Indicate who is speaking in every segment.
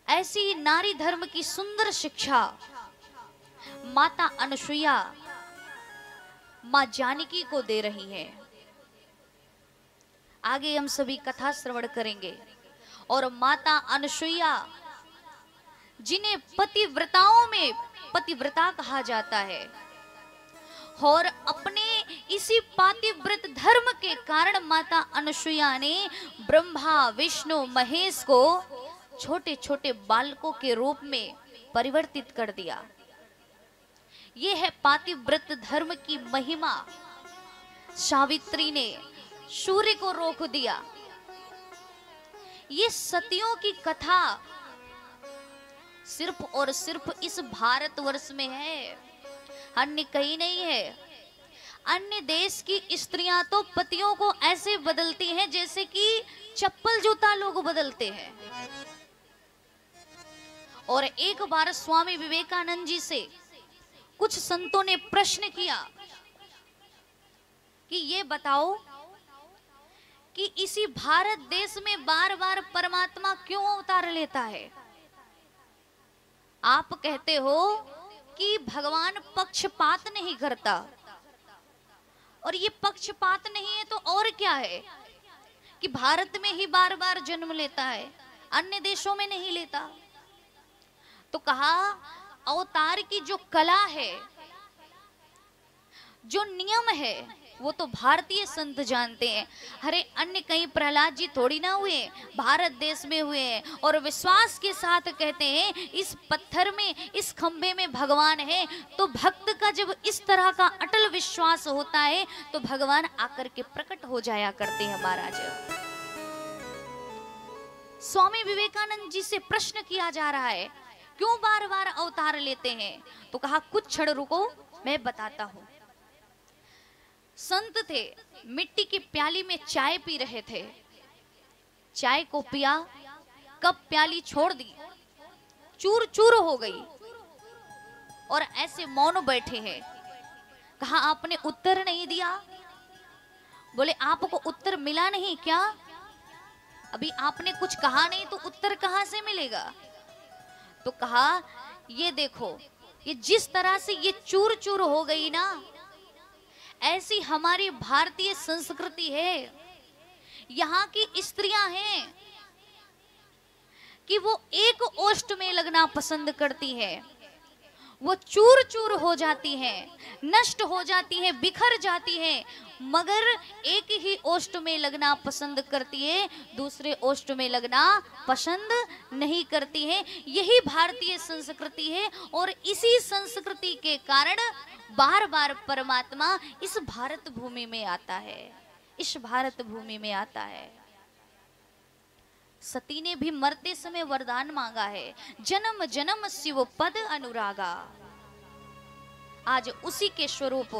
Speaker 1: ऐसी नारी धर्म की सुंदर शिक्षा माता अनुसुईया मां जानकी को दे रही है। आगे हम सभी कथा श्रवण करेंगे। और माता अनुसुईया जिन्हें पतिव्रताओं में पतिव्रता कहा जाता है, और अपने इसी पातिव्रत धर्म के कारण माता अनुसुईया ने ब्रह्मा विष्णु महेश को छोटे छोटे बालकों के रूप में परिवर्तित कर दिया। यह है पातिव्रत धर्म की महिमा। सावित्री ने सूर्य को रोक दिया। ये सतियों की कथा सिर्फ और सिर्फ इस भारतवर्ष में है, अन्य कहीं नहीं है। अन्य देश की स्त्रियां तो पतियों को ऐसे बदलती हैं जैसे कि चप्पल जूता लोग बदलते हैं। और एक बार स्वामी विवेकानंद जी से कुछ संतों ने प्रश्न किया कि ये बताओ कि इसी भारत देश में बार बार परमात्मा क्यों अवतार लेता है? आप कहते हो कि भगवान पक्षपात नहीं करता, और ये पक्षपात नहीं है तो और क्या है कि भारत में ही बार बार जन्म लेता है, अन्य देशों में नहीं लेता। तो कहा अवतार की जो कला है, जो नियम है, वो तो भारतीय संत जानते हैं। अरे अन्य कहीं प्रहलाद जी थोड़ी ना हुए, भारत देश में हुए हैं। और विश्वास के साथ कहते हैं इस पत्थर में, इस खंभे में भगवान है। तो भक्त का जब इस तरह का अटल विश्वास होता है तो भगवान आकर के प्रकट हो जाया करते हैं। महाराज स्वामी विवेकानंद जी से प्रश्न किया जा रहा है क्यों बार बार अवतार लेते हैं? तो कहा कुछ क्षण रुको, मैं बताता हूं। संत थे, मिट्टी की प्याली में चाय पी रहे थे। चाय को पिया, कप प्याली छोड़ दी, चूर चूर हो गई और ऐसे मौन बैठे हैं। कहा आपने उत्तर नहीं दिया? बोले आपको उत्तर मिला नहीं क्या? अभी आपने कुछ कहा नहीं तो उत्तर कहां से मिलेगा? तो कहा ये देखो, ये जिस तरह से ये चूर चूर हो गई ना, ऐसी हमारी भारतीय संस्कृति है। यहाँ की स्त्रियां हैं कि वो एक ओष्ठ में लगना पसंद करती है, वो चूर चूर हो जाती हैं, नष्ट हो जाती हैं, बिखर जाती हैं, मगर एक ही ओष्ठ में लगना पसंद करती है, दूसरे ओष्ठ में लगना पसंद नहीं करती है। यही भारतीय संस्कृति है। और इसी संस्कृति के कारण बार बार परमात्मा इस भारत भूमि में आता है, इस भारत भूमि में आता है। सती ने भी मरते समय वरदान मांगा है, जन्म जन्म शिव पद अनुरागा। आज उसी के स्वरूप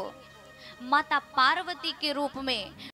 Speaker 1: माता पार्वती के रूप में